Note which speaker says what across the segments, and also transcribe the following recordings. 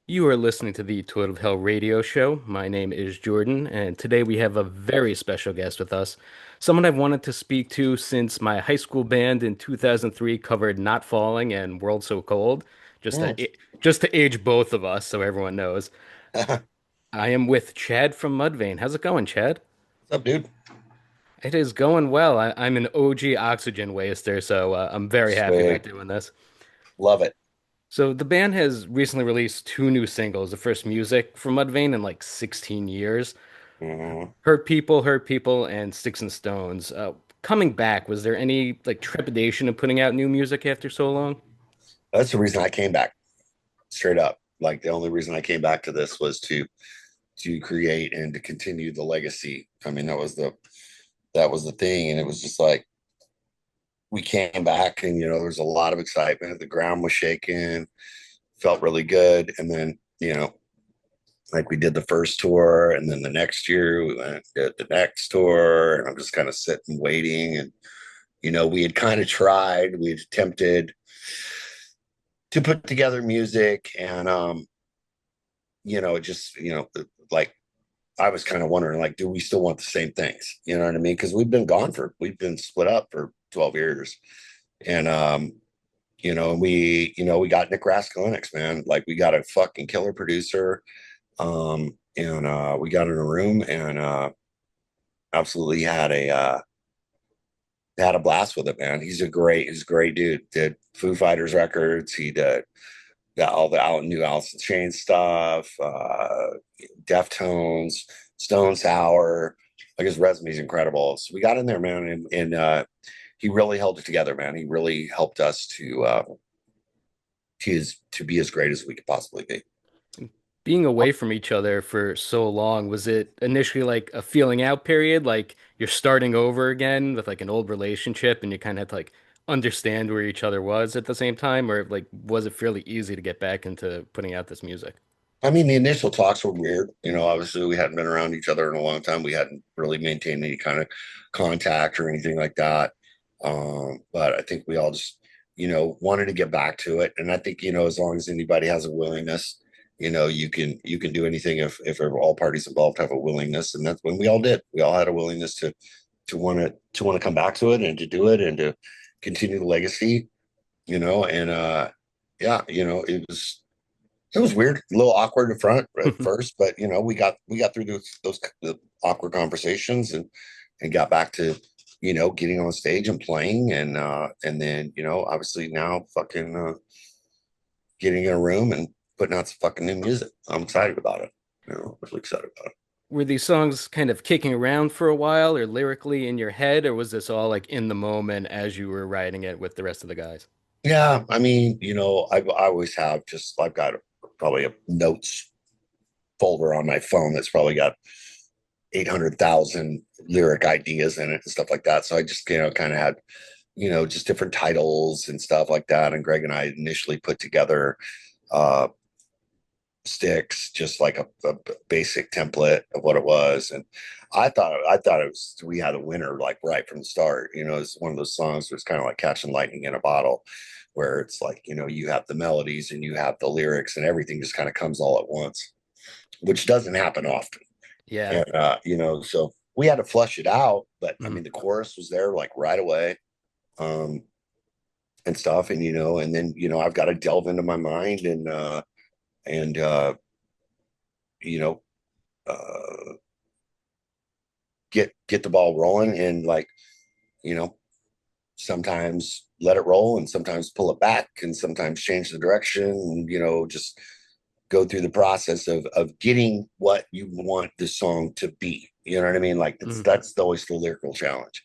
Speaker 1: You are listening to the Toilet of Hell radio show. My name is Jordan, and today we have a very special guest with us. Someone I've wanted to speak to since my high school band in 2003 covered Not Falling and World So Cold, just
Speaker 2: Mm.
Speaker 1: just to age both of us so everyone knows.
Speaker 2: What's
Speaker 1: I am with Chad from Mudvayne. How's it going, Chad?
Speaker 2: up, dude?
Speaker 1: It is going well. I'm an OG oxygen waster, so I'm very happy we're
Speaker 2: Sweet.
Speaker 1: doing this.
Speaker 2: Love it.
Speaker 1: So the band has recently released two new singles, the first music from Mudvayne in like 16 years.
Speaker 2: Mhm.
Speaker 1: Hurt People, and Sticks and Stones. Coming back, was there any like trepidation of putting out new music after so long?
Speaker 2: That's the reason I came back, straight up. Like the only reason I came back to this was to create and to continue the legacy. I mean, that was the thing, and it was just like we came back, and there was a lot of excitement. The ground was shaking, felt really good, and then like we did the first tour, and then the next year we went did the next tour, and I'm just kind of sitting waiting, and we had kind of tried, we had attempted to put together music, and just like I was kind of wondering, like, do we still want the same things? You know what I mean? Because we've been split up for 12 years, and we got Nick Raskulinecz, man. Like, we got a fucking killer producer, and we got in a room and absolutely had a blast with it, man. He's a great dude. Did Foo Fighters records. He did all the new Alice in Chains stuff, Deftones, Stone Sour. Like, his resume is incredible. So we got in there, man, and he really held it together, man. He really helped us to be as great as we could possibly be.
Speaker 1: Being away from each other for so long, was it initially like a feeling out period, like you're starting over again with like an old relationship and you kind of had to like understand where each other was at the same time, or like was it fairly easy to get back into putting out this music?
Speaker 2: I mean, the initial talks were weird. Obviously, we hadn't been around each other in a long time. We hadn't really maintained any kind of contact or anything like that. But I think we all just, wanted to get back to it. And I think, as long as anybody has a willingness, you can do anything if all parties involved have a willingness. And that's when we all did. We all had a willingness to want to come back to it and to do it and to continue the legacy. And yeah, it was weird, a little awkward in front at first, but we got through those the awkward conversations and got back to getting on stage and playing, and then obviously now fucking getting in a room and putting out some fucking new music. I'm excited about it. Really excited about it.
Speaker 1: Were these songs kind of kicking around for a while or lyrically in your head, or was this all like in the moment as you were writing it with the rest of the guys?
Speaker 2: Yeah, I mean, I always have just I've got probably a notes folder on my phone that's probably got 800,000 lyric ideas in it and stuff like that. So I just, kind of had, just different titles and stuff like that. And Greg and I initially put together uh, sticks, just like a basic template of what it was. And I thought we had a winner like right from the start. It's one of those songs where it's kind of like catching lightning in a bottle, where it's like, you have the melodies and you have the lyrics and everything just kind of comes all at once, which doesn't happen often.
Speaker 1: Yeah.
Speaker 2: And so we had to flush it out, but I
Speaker 1: Mhm.
Speaker 2: mean the chorus was there like right away, um and stuff, and then I've got to delve into my mind and you know uh get the ball rolling, and like, you know sometimes let it roll and sometimes pull it back and sometimes change the direction, and just go through the process of getting what you want the song to be. You know what I mean? Like, that's
Speaker 1: Mhm.
Speaker 2: that's always the lyrical challenge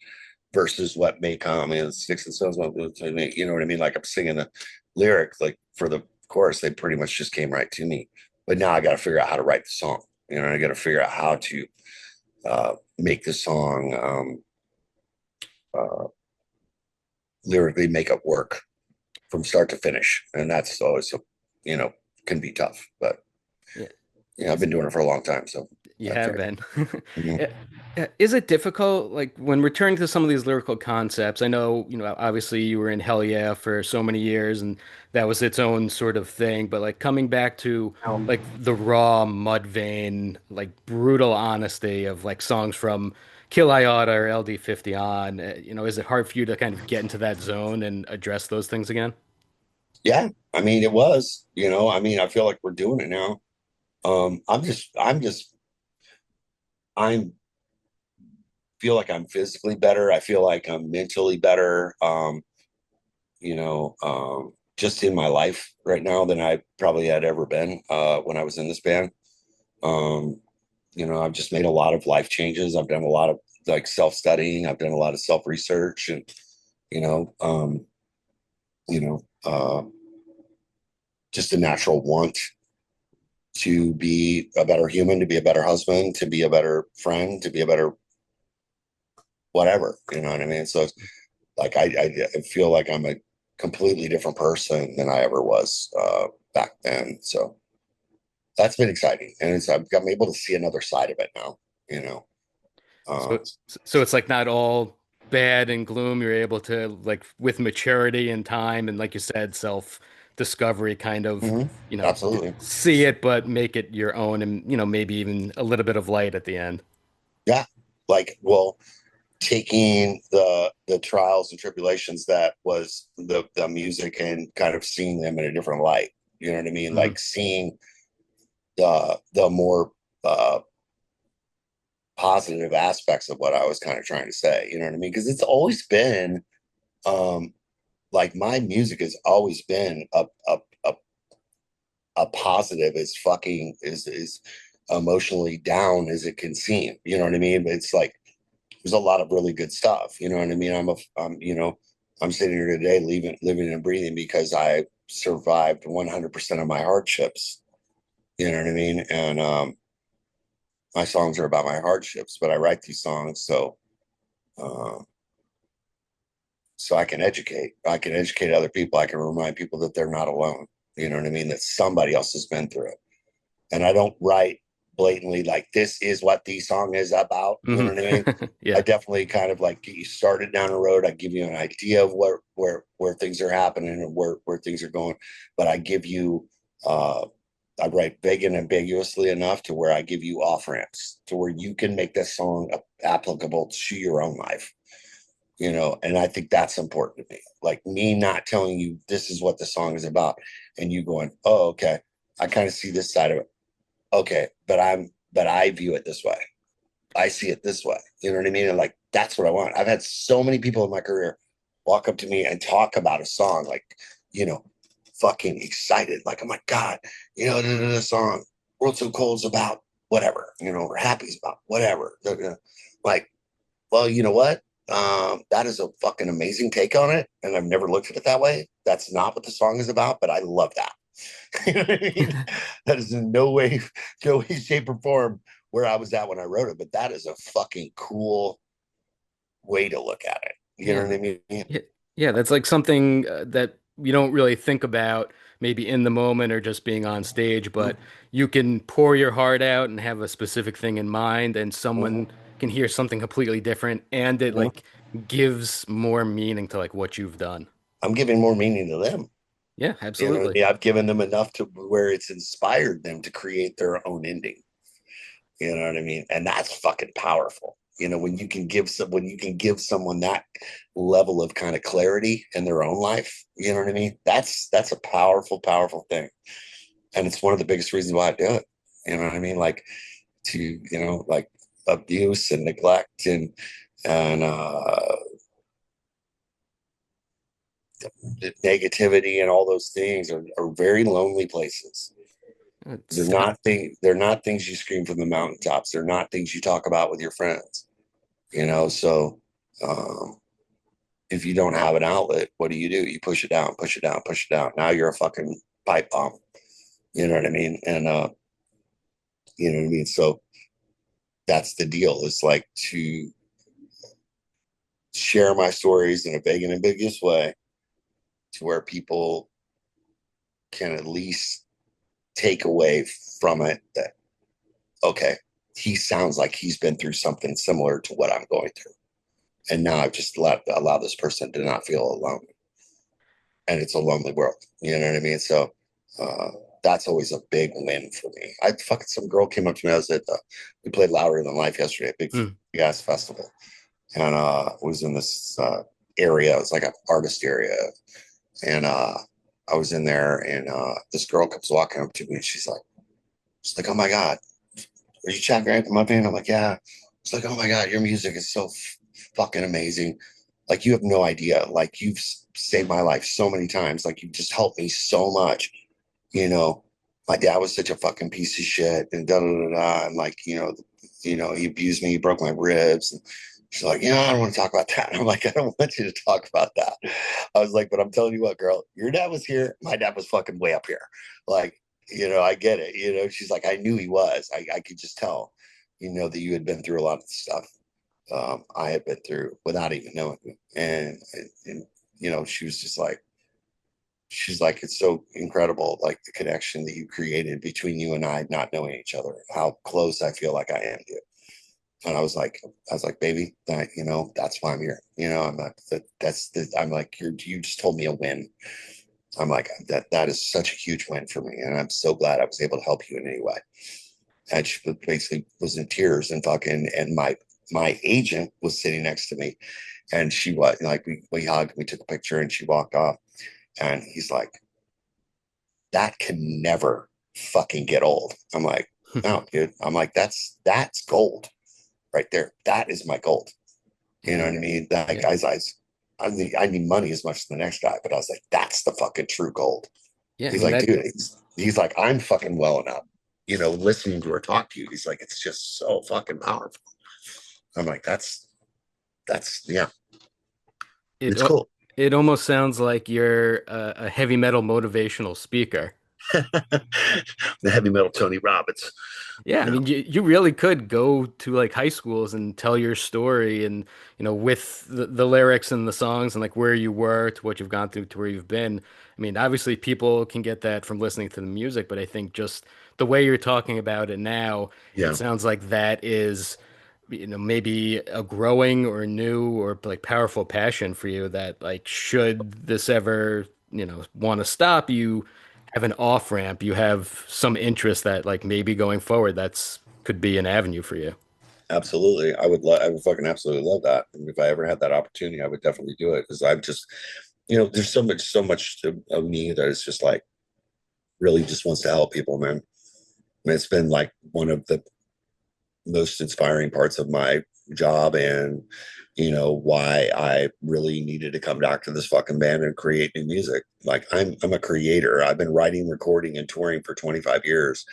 Speaker 2: versus what may come in Sticks and Stones. You know what I mean? Like, I'm singing the lyric, like for the chorus, they pretty much just came right to me. But now I got to figure out how to write the song. I got to figure out how to make the song uh, lyrically make it work from start to finish, and that's always you know can be tough. But
Speaker 1: Yeah.
Speaker 2: I've
Speaker 1: S-
Speaker 2: been doing it for a long time, so
Speaker 1: You
Speaker 2: that's
Speaker 1: have
Speaker 2: right.
Speaker 1: been.
Speaker 2: Mhm.
Speaker 1: Yeah. Is it difficult, like when returning to some of these lyrical concepts? I know, obviously you were in Hell Yeah for so many years and that was its own sort of thing, but like coming back to like the raw Mudvayne, like brutal honesty of like songs from Kill Iota or LD50 on, is it hard for you to kind of get into that zone and address those things again?
Speaker 2: Yeah, I mean, it was, I mean, I feel like we're doing it now. I'm feel like I'm physically better. I feel like I'm mentally better. Just in my life right now than I probably had ever been when I was in this band. Um, I've just made a lot of life changes. I've done a lot of like self-studying. I've done a lot of self-research and, you know, um, you know, uh, just a natural want to be a better human, to be a better husband, to be a better friend, to be a better whatever, you know what I mean? So like I feel like I'm a completely different person than I ever was back then. So that's been exciting, and I'm able to see another side of it now. You know, uh,
Speaker 1: So, so it's like not all bad and gloom. You're able to like with maturity and time and like you said, self-discovery kind of,
Speaker 2: mhm, absolutely,
Speaker 1: see it but make it your own and maybe even a little bit of light at the end.
Speaker 2: yeah. Like, well, taking the trials and tribulations that was the music and kind of seeing them in a different light. You know what I mean?
Speaker 1: Hmm.
Speaker 2: Like seeing the more uh, positive aspects of what I was kind of trying to say. You know what I mean? Because it's always been um, like my music has always been a positive as fucking is emotionally down as it can seem. You know what I mean? It's like there's a lot of really good stuff. You know what I mean? I'm sitting here today, living and breathing because I survived 100% of my hardships. You know what I mean? And my songs are about my hardships, but I write these songs uh, so I can educate. I can educate other people. I can remind people that they're not alone. You know what I mean? That somebody else has been through it. And I don't write blatantly like this is what the song is about. You
Speaker 1: Hmm.
Speaker 2: know what I mean? I
Speaker 1: Yeah.
Speaker 2: definitely kind of like get you started down the road. I give you an idea of where things are happening and where things are going, but I give you I write big and ambiguously enough to where I give you off ramps to where you can make this song applicable to your own life. And I think that's important to me. Like me not telling you this is what the song is about, and you going, oh, okay, I kind of see this side of it. Okay, but I view it this way. I see it this way. You know what I mean? And like that's what I want. I've had so many people in my career walk up to me and talk about a song, like, you know, fucking excited. Like, oh my God, the song World So Cold is about whatever, or happy is about whatever. Like, well, you know what? That is a fucking amazing take on it. And I've never looked at it that way. That's not what the song is about, but I love that. You know what I mean? That is in no way, shape, or form where I was at when I wrote it, but that is a fucking cool way to look at it. You know
Speaker 1: Yeah.
Speaker 2: what I mean?
Speaker 1: Yeah, yeah, that's like something that you don't really think about maybe in the moment or just being on stage, but you can pour your heart out and have a specific thing in mind, and
Speaker 2: Mhm,
Speaker 1: someone can hear something completely different, and it
Speaker 2: mhm.
Speaker 1: like gives more meaning to like what you've done.
Speaker 2: I'm giving more meaning to them.
Speaker 1: Yeah,
Speaker 2: You know what I
Speaker 1: absolutely.
Speaker 2: mean? I've given them enough to where it's inspired them to create their own ending. You know what I mean? And that's fucking powerful. When you can give someone that level of kind of clarity in their own life, you know what I mean? That's a powerful, powerful thing. And it's one of the biggest reasons why I do it. You know what I mean? Like like abuse and neglect and negativity and all those things are very lonely places.
Speaker 1: It's
Speaker 2: They're not things you scream from the mountaintops. They're not things you talk about with your friends. So um, if you don't have an outlet, what do? You push it down, push it down, push it down. Now you're a fucking pipe bomb. You know what I mean? And you know what I mean? So that's the deal. It's like to share my stories in a vague and ambiguous way to where people can at least take away from it that, okay, he sounds like he's been through something similar to what I'm going through. And now I've just allow this person to not feel alone. And it's a lonely world. You know what I mean? So uh, that's always a big win for me. I fucking some girl came up to me. I was at we played Louder Than Life yesterday, a
Speaker 1: Mm.
Speaker 2: big ass festival, and was in this area. It was like an artist area, and I was in there, and this girl comes walking up to me, and she's like, "Oh my god, are you Chad Gray of Mudvayne?" I'm like, "Yeah." She's like, "Oh my god, your music is so fucking amazing. Like you have no idea. Like you've saved my life so many times. Like you've just helped me so much. You know, my dad was such a fucking piece of shit, and da da da da. And like, he abused me, he broke my ribs. And she's like, I don't want to talk about that. And I'm like, I don't want you to talk about that. I was like, but I'm telling you what, girl, your dad was here. My dad was fucking way up here. Like, I get it. She's like, I knew he was. I could just tell, that you had been through a lot of stuff I had been through without even knowing it. And she was just like, she's like, it's so incredible, like the connection that you created between you and I, not knowing each other, how close I feel like I am to you. And I was like, baby, that's why I'm here. I'm not I'm like, you just told me a win. I'm like, that is such a huge win for me. And I'm so glad I was able to help you in any way. And she basically was in tears and fucking, and my agent was sitting next to me, and she was like, we hugged, we took a picture, and she walked off. And he's like, that can never fucking get old. I'm like, no, dude. I'm like, that's gold right there. That is my gold. You know
Speaker 1: Yeah.
Speaker 2: what I mean? That
Speaker 1: Yeah.
Speaker 2: guy's eyes. I need money as much as the next guy, but I was like, that's the fucking true gold.
Speaker 1: Yeah. I
Speaker 2: He's
Speaker 1: mean
Speaker 2: like,
Speaker 1: that
Speaker 2: dude, he's like, I'm fucking well enough. Listening to her talk to you. He's like, it's just so fucking powerful. I'm like, yeah,
Speaker 1: it
Speaker 2: it's cool.
Speaker 1: it almost sounds like you're a heavy metal motivational speaker.
Speaker 2: The heavy metal Tony Robbins.
Speaker 1: Yeah, I
Speaker 2: No,
Speaker 1: mean, you really could go to like high schools and tell your story and, with the lyrics and the songs and like where you were to what you've gone through to where you've been. I mean, obviously people can get that from listening to the music, but I think just the way you're talking about it now, it
Speaker 2: yeah,
Speaker 1: sounds like that is, maybe a growing or new or like powerful passion for you that like should this ever, want to stop you have an off ramp, you have some interest that like maybe going forward that's could be an avenue for you.
Speaker 2: absolutely. I would fucking absolutely love that. And if I ever had that opportunity, I would definitely do it because I've just, there's so much of me that is just like really just wants to help people, man. I mean, it's been like one of the most inspiring parts of my job, and why I really needed to come back to this fucking band and create new music. Like I'm a creator. I've been writing, recording, and touring for 25 years,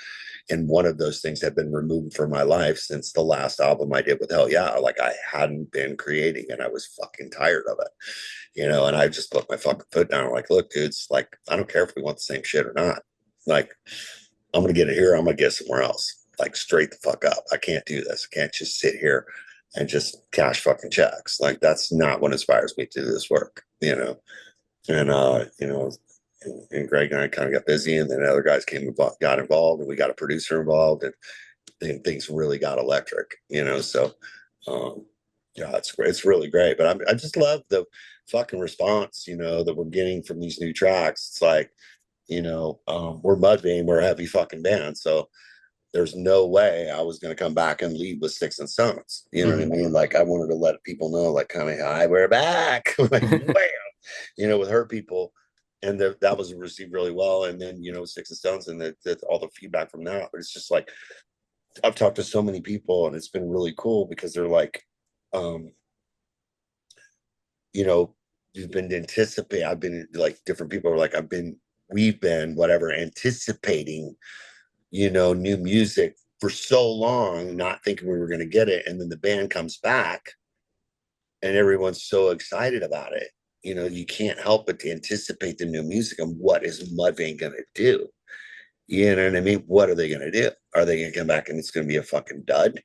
Speaker 2: and one of those things had been removed from my life since the last album I did with Hell Yeah. Like I hadn't been creating, and I was fucking tired of it, and I just put my fucking foot down. I'm like, look, dudes, like I don't care if we want the same shit or not. Like I'm gonna get it here. I'm gonna get somewhere else. Like straight the fuck up. I can't do this. I can't just sit here and just cash fucking checks. Like that's not what inspires me to do this work. And and Greg and I kind of got busy, and then other guys got involved, and we got a producer involved, and then things really got electric. So um, yeah, it's great. It's really great. But I just love the fucking response, that we're getting from these new tracks. It's like, we're Mudvayne, we're a heavy fucking band. So there's no way I was going to come back and lead with Sticks and Stones. You know what I
Speaker 1: Hmm.
Speaker 2: mean? Like I wanted to let people know, like kind of, hi, we're back, like wham, with Hurt People, and that was received really well. And then Sticks and Stones, and all the feedback from that. But it's just like I've talked to so many people, and it's been really cool because they're like, um, you know, you've been anticipating. I've been like different people are like, we've been whatever anticipating new music for so long, not thinking we were going to get it. And then the band comes back and everyone's so excited about it. You can't help but to anticipate the new music and what is Mudvayne going to do? You know what I mean? What are they going to do? Are they going to come back and it's going to be a fucking dud?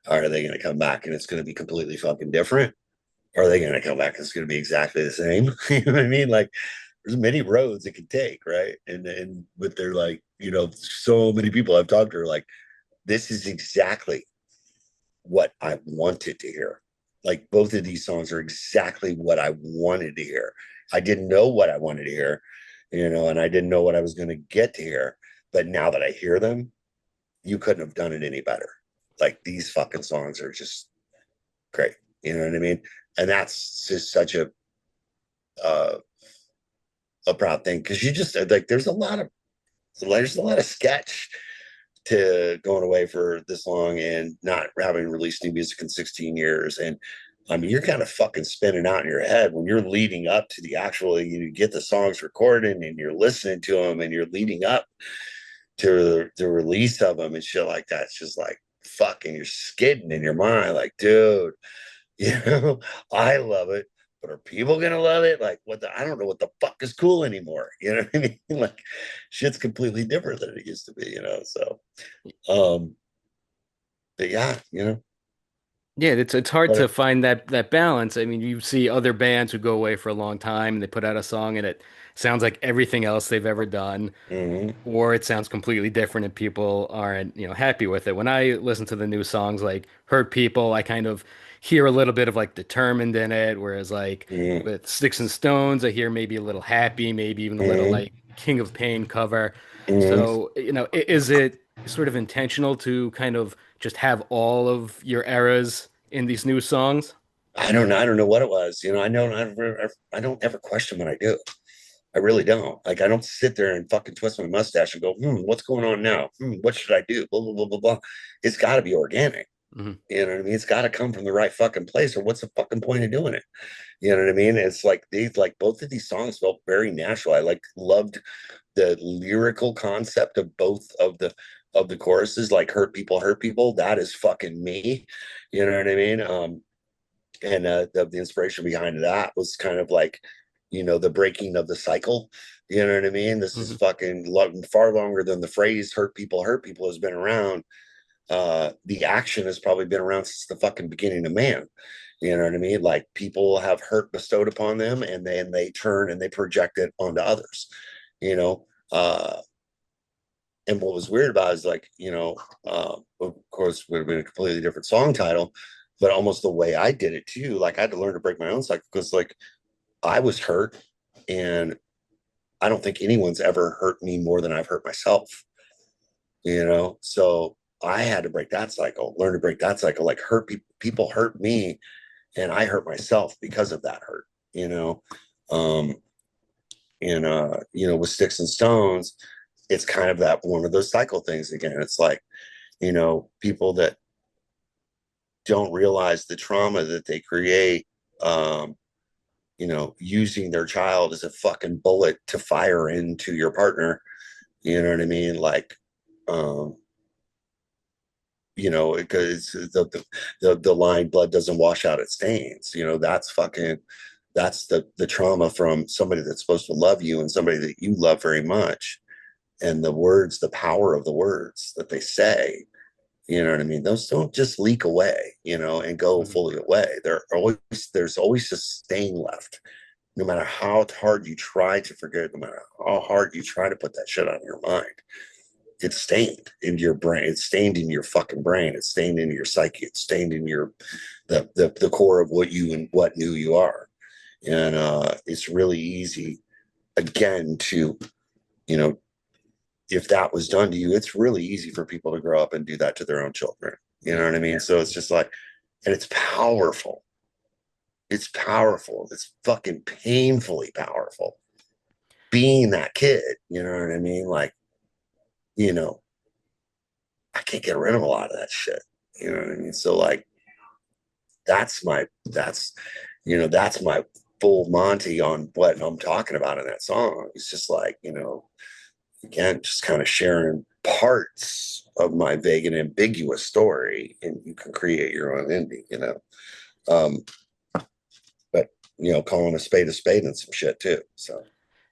Speaker 2: Or are they going to come back and it's going to be completely fucking different? Or are they going to come back and it's going to be exactly the same? You know what I mean? Like, there's many roads it can take, right? And but they're like, so many people I've talked to are like, this is exactly what I wanted to hear. Like both of these songs are exactly what I wanted to hear. I didn't know what I wanted to hear, and I didn't know what I was going to get to hear. But now that I hear them, you couldn't have done it any better. Like these fucking songs are just great. You know what I mean? And that's just such uh, a proud thing because you just like there's a lot of sketch to going away for this long and not having released new music in 16 years. And I mean, you're kind of fucking spinning out in your head when you're leading up to the actual, you get the songs recorded and you're listening to them and you're leading up to the release of them and shit like that. It's just like fucking, you're skidding in your mind, like, dude, you know, I love it. But are people gonna love it? Like, I don't know what the fuck is cool anymore. You know what I mean? Like, shit's completely different than it used to be. So, um, but yeah,
Speaker 1: Yeah, it's hard to
Speaker 2: but
Speaker 1: find that balance. I mean, you see other bands who go away for a long time and they put out a song and it sounds like everything else they've ever done,
Speaker 2: mm-hmm,
Speaker 1: or it sounds completely different and people aren't, happy with it. When I listen to the new songs like Hurt People, I kind of hear a little bit of like Determined in it, whereas like
Speaker 2: mm-hmm,
Speaker 1: with Sticks and Stones, I hear maybe a little Happy, maybe even a little
Speaker 2: mm-hmm,
Speaker 1: like King of Pain cover.
Speaker 2: mm-hmm.
Speaker 1: So, is it sort of intentional to kind of just have all of your eras in these new songs?
Speaker 2: I don't know what it was. I don't ever question what I do. I really don't. Like, I don't sit there and fucking twist my mustache and go, what's going on now? What should I do? Blah blah blah blah blah. It's got to be organic.
Speaker 1: Hmm.
Speaker 2: You know what I mean? It's got to come from the right fucking place, or what's the fucking point of doing it? You know what I mean? It's like both of these songs felt very natural. I like loved the lyrical concept of both of the choruses, like hurt people. That is fucking me. You know what I mean? And the inspiration behind that was kind of like, the breaking of the cycle. You know what I mean? This is
Speaker 1: Hmm.
Speaker 2: fucking far longer than the phrase hurt people has been around. The action has probably been around since the fucking beginning of man. You know what I mean? Like people have hurt bestowed upon them, and then they turn and they project it onto others. You know, and what was weird about it is like, of course, would have been a completely different song title, but almost the way I did it too. Like I had to learn to break my own cycle because like I was hurt, and I don't think anyone's ever hurt me more than I've hurt myself. So I had to break that cycle, learn to break that cycle. Like people hurt me, and I hurt myself because of that hurt. You know, um, and with Sticks and Stones, it's kind of that one of those cycle things again. It's like, people that don't realize the trauma that they create, using their child as a fucking bullet to fire into your partner. You know what I mean? Like, um, because the line blood doesn't wash out its stains. That's the trauma from somebody that's supposed to love you and somebody that you love very much. And the power of the words that they say, you know what I mean? Those don't just leak away, and go
Speaker 1: Hmm.
Speaker 2: fully away. There's always just stain left. No matter how hard you try to forget, no matter how hard you try to put that shit on your mind, it's stained into your brain. It's stained in your fucking brain. It's stained into your psyche. It's stained in the core of what you and what new you are. And it's really easy, again, to, you know, if that was done to you, it's really easy for people to grow up and do that to their own children. You know
Speaker 1: Yeah.
Speaker 2: what I mean? So it's just like, and it's powerful. It's powerful. It's fucking painfully powerful. Being that kid, you know what I mean? Like, you know, I can't get rid of a lot of that shit. You know what I mean? So like that's my full Monty on what I'm talking about in that song. It's just like, again, just kind of sharing parts of my vague and ambiguous story, and you can create your own ending. Um, but calling a spade and some shit too. So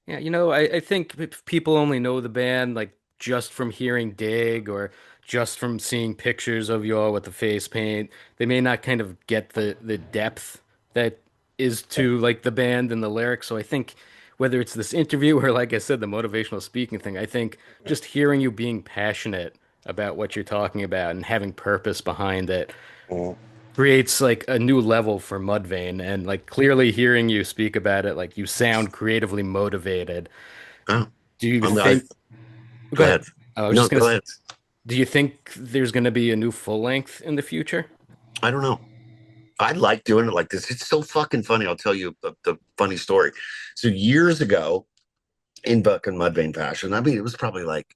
Speaker 1: Yeah, I think if people only know the band like just from hearing Dig or just from seeing pictures of you all with the face paint. They may not kind of get the depth that is to like the band and the lyrics. So I think whether it's this interview or like I said, the motivational speaking thing, I think just hearing you being passionate about what you're talking about and having purpose behind it
Speaker 2: Mhm.
Speaker 1: creates like a new level for Mudvayne. And like clearly hearing you speak about it, like you sound creatively motivated.
Speaker 2: Oh,
Speaker 1: Do you
Speaker 2: I
Speaker 1: think, go
Speaker 2: go
Speaker 1: ahead.
Speaker 2: ahead.
Speaker 1: I was
Speaker 2: No,
Speaker 1: just gonna,
Speaker 2: go ahead.
Speaker 1: do you think there's gonna be a new full length in the future?
Speaker 2: I don't know. I like doing it like this. It's so fucking funny. I'll tell you the funny story. So years ago, in Buck and Mudvayne fashion, I mean, it was probably like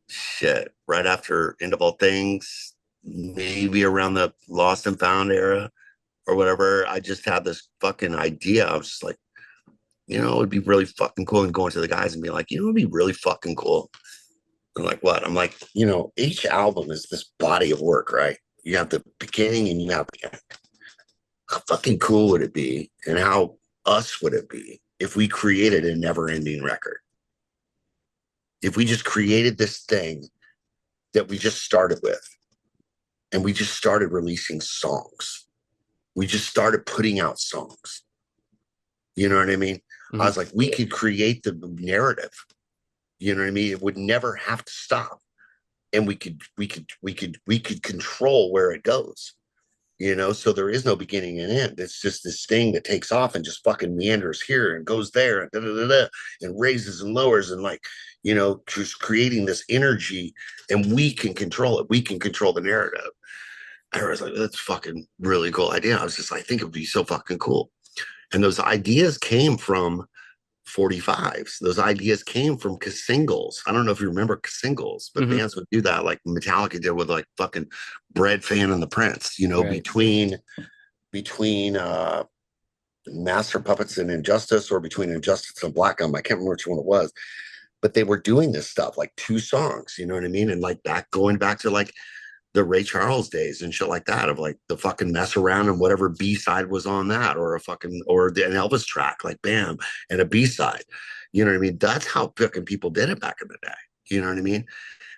Speaker 2: shit right after End of All Things, maybe around the Lost and Found era or whatever. I just had this fucking idea. I was just like, it'd be really fucking cool. And going to the guys and be like, it'd be really fucking cool. I'm like, what? I'm like, each album is this body of work, right? You have the beginning and you have the end. How fucking cool would it be? And how us would it be if we created a never ending record? If we just created this thing that we just started with and we just started releasing songs, we just started putting out songs. You know what I mean? I
Speaker 1: Hmm.
Speaker 2: was like, we could create the narrative. You know what I mean? It would never have to stop. And we could control where it goes. So there is no beginning and end. It's just this thing that takes off and just fucking meanders here and goes there and da, da, da, da, and raises and lowers and like, just creating this energy, and we can control it. We can control the narrative. I was like, that's fucking really cool idea. I was just like, I think it would be so fucking cool. And those ideas came from 45s. Those ideas came from singles. I don't know if you remember singles, but
Speaker 1: Hmm.
Speaker 2: bands would do that, like Metallica did with like fucking Bread Fan and the Prince.
Speaker 1: Right.
Speaker 2: Between Master Puppets and Injustice, or between Injustice and Black Gum. I can't remember which one it was, but they were doing this stuff like two songs. You know what I mean? And like going back to like the Ray Charles days and shit like that, of like the fucking Mess Around and whatever B side was on that, or an Elvis track, like bam, and a B side. You know what I mean? That's how fucking people did it back in the day. You know what I mean?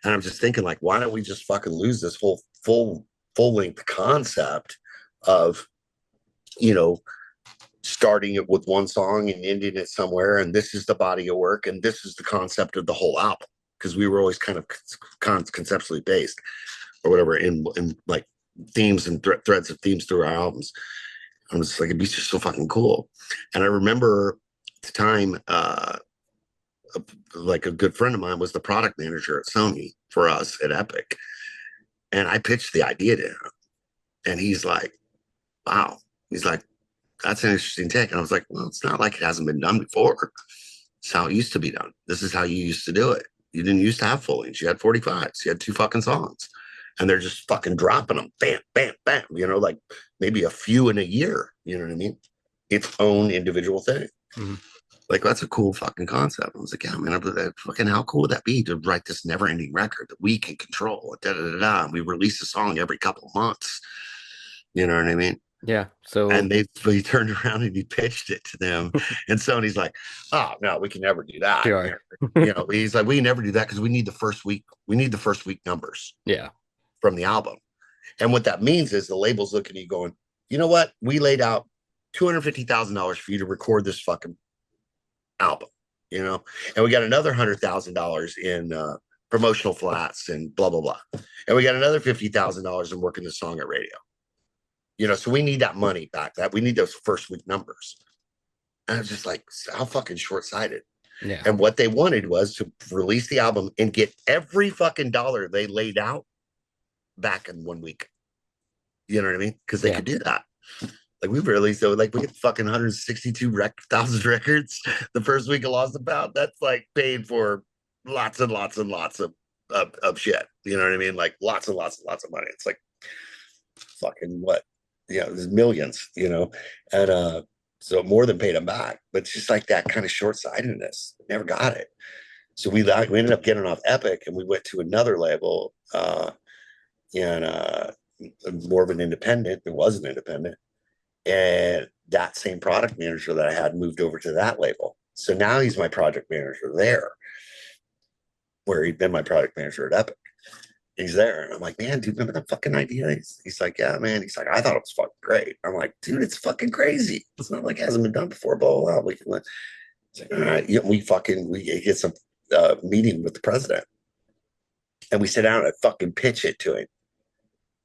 Speaker 2: And I'm just thinking, like, why don't we just fucking lose this whole full length concept of, you know, starting it with one song and ending it somewhere, and this is the body of work, and this is the concept of the whole album, because we were always kind of conceptually based or whatever in like themes and threads of themes through our albums. I'm just like, it'd be just so fucking cool. And I remember at the time, like a good friend of mine was the product manager at Sony for us at Epic, and I pitched the idea to him, and he's like, "Wow," he's like, "That's an interesting take." And I was like, "Well, it's not like it hasn't been done before. It's how it used to be done. This is how you used to do it. You didn't used to have full lengths. You had 45s. You had two fucking songs, and they're just fucking dropping them, bam, bam, bam. Like maybe a few in a year. You know what I mean? Its own individual thing.
Speaker 1: Hmm.
Speaker 2: Like that's a cool fucking concept." I was like, "Yeah, man, fucking how cool would that be to write this never-ending record that we can control? Da da da da. And we release a song every couple of months. You know what I mean?"
Speaker 1: Yeah.
Speaker 2: And
Speaker 1: So,
Speaker 2: he turned around and he pitched it to them, and Sony's like, "Oh no, we can never do that."
Speaker 1: sure.
Speaker 2: He's like, "We never do that because we need the first week. We need the first week numbers
Speaker 1: Yeah.
Speaker 2: from the album." And what that means is the label's looking at you going, "You know what? We laid out $250,000 for you to record this fucking album, and we got another $100,000 in promotional flats and blah blah blah, and we got another $50,000 in working the song at radio. So we need that money back. That we need those first week numbers." And I was just like, how fucking short sighted.
Speaker 1: Yeah.
Speaker 2: And what they wanted was to release the album and get every fucking dollar they laid out back in 1 week. You know what I mean? Because they
Speaker 1: Yeah.
Speaker 2: could do that. Like we released, so like we get fucking 162,000 records the first week of Lost About. That's like paid for lots and lots and lots of shit. You know what I mean? Like lots and lots and lots of money. It's like fucking what? There's millions, and so more than paid them back. But it's just like that kind of short sightedness. Never got it. So we ended up getting off Epic, and we went to another label, and more of an independent. It was an independent, and that same product manager that I had moved over to that label. So now he's my project manager there, where he'd been my product manager at Epic. He's there, and I'm like, "Man, dude, remember that fucking idea?" He's like, "Yeah, man." He's like, "I thought it was fucking great." I'm like, "Dude, it's fucking crazy. It's not like it hasn't been done before." Blah blah blah. It's like, all right, we get some meeting with the president, And we sit down and fucking pitch it to him,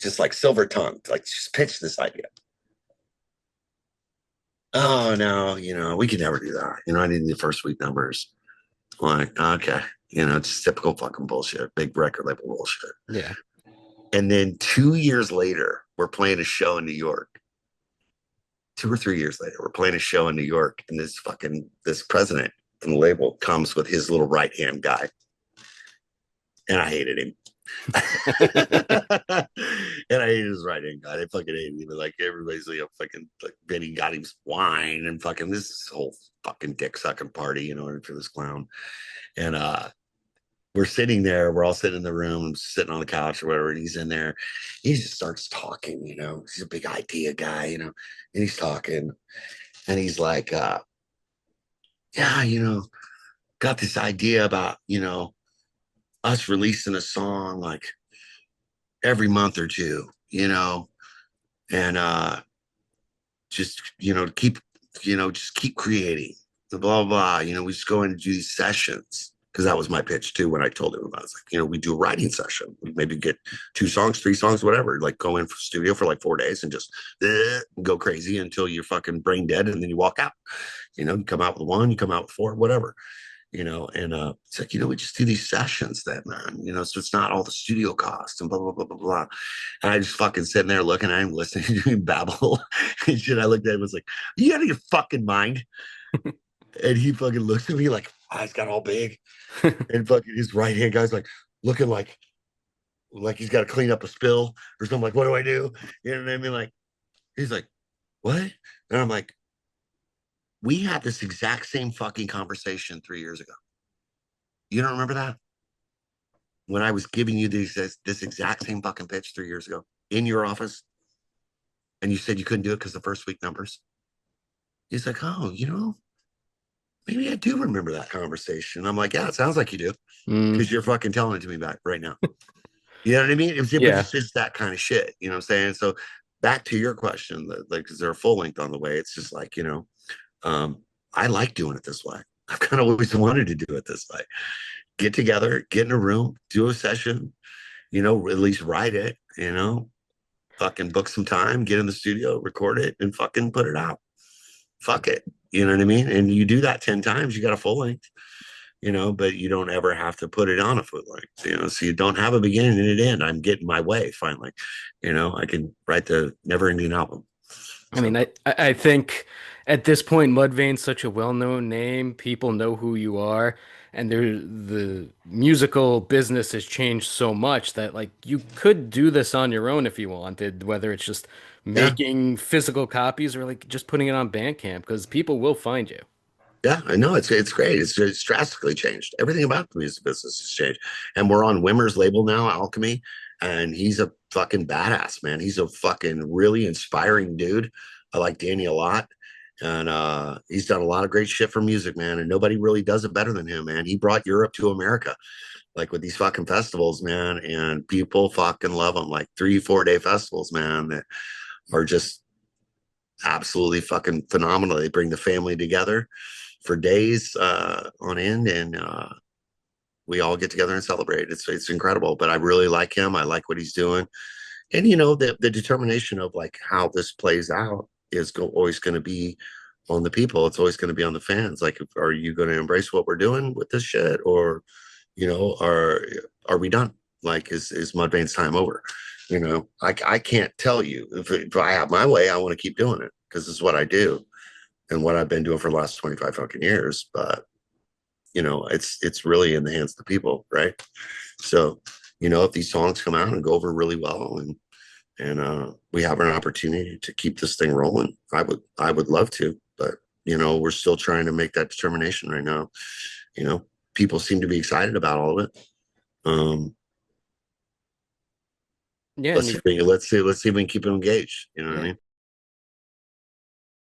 Speaker 2: just like silver tongued, like just pitch this idea. Oh no, we could never do that. I need the first week numbers. I'm like, okay, it's typical fucking bullshit, big record label bullshit.
Speaker 1: Yeah.
Speaker 2: And then 2 years later, we're playing a show in New York. 2 or 3 years later, we're playing a show in New York, and this president from the label comes with his little right hand guy, and I hated him. And I hated his right hand guy. I fucking hated him. Like everybody's like, fucking like Benny got him wine and fucking this whole fucking dick sucking party, for this clown. And we're sitting there, we're all sitting in the room, sitting on the couch or whatever, and he's in there. He just starts talking, he's a big idea guy, and he's talking, and he's like, yeah, got this idea about, us releasing a song like every month or two, and just, keep, just keep creating, blah, blah, blah. We just go in and do these sessions. Because that was my pitch too when I told him about it. It's like, we do a writing session. We maybe get 2 songs, 3 songs, whatever. Like go in for studio for like 4 days and just go crazy until you're fucking brain dead, and then you walk out. You come out with 1, you come out with 4, whatever. And it's like, we just do these sessions then, man. So it's not all the studio costs and blah blah blah blah blah. And I just fucking sitting there looking at him, listening to him babble and shit. I looked at him and was like, "Are you out of your fucking mind?" And he fucking looks at me like eyes got all big, and fucking his right hand guy's like looking like he's got to clean up a spill or something. Like, what do I do? You know what I mean? Like, he's like, what? And I'm like, we had this exact same fucking conversation 3 years ago. You don't remember that? When I was giving you this exact same fucking pitch 3 years ago in your office, and you said you couldn't do it because the first week numbers. He's like, oh, maybe I do remember that conversation. I'm like, yeah, it sounds like you do,
Speaker 1: Mm,
Speaker 2: because you're fucking telling it to me back right now. You know what I mean? But
Speaker 1: yeah.
Speaker 2: it's just that kind of shit. You know what I'm saying? So back to your question, like, is there a full length on the way? It's just like, I like doing it this way. I've kind of always wanted to do it this way. Get together, get in a room, do a session, at least write it, fucking book some time, get in the studio, record it, and fucking put it out. Fuck it. You know what I mean? And you do that 10 times, you got a full length, but you don't ever have to put it on a full length, so you don't have a beginning and an end. I'm getting my way finally. I can write the never ending album.
Speaker 1: I mean,
Speaker 2: So,
Speaker 1: I think at this point, Mudvayne's such a well-known name. People know who you are, and the musical business has changed so much that like you could do this on your own if you wanted, whether it's just
Speaker 2: yeah.
Speaker 1: making physical copies or like just putting it on Bandcamp, because people will find you.
Speaker 2: Yeah, I know it's great. It's drastically changed. Everything about the music business has changed, and we're on Wimmer's label now, Alchemy, and he's a fucking badass, man. He's a fucking really inspiring dude. I like Danny a lot, and he's done a lot of great shit for music, man. And nobody really does it better than him, man. He brought Europe to America, like with these fucking festivals, man, and people fucking love them. Like 3, 4 day festivals, man, that are just absolutely fucking phenomenal. They bring the family together for days on end, and we all get together and celebrate. It's incredible. But I really like him. I like what he's doing, and the determination of like how this plays out is always going to be on the people. It's always going to be on the fans. Like, are you going to embrace what we're doing with this shit, or are we done? Like, is Mudvayne's time over? I can't tell you. If I have my way, I want to keep doing it because it's what I do and what I've been doing for the last 25 fucking years. But it's really in the hands of the people, right? So, if these songs come out and go over really well, and we have an opportunity to keep this thing rolling, I would love to. But we're still trying to make that determination right now. People seem to be excited about all of it. Um,
Speaker 1: Yeah, and
Speaker 2: let's see, let's see if we can keep them engaged. You know what I
Speaker 1: yeah.
Speaker 2: mean?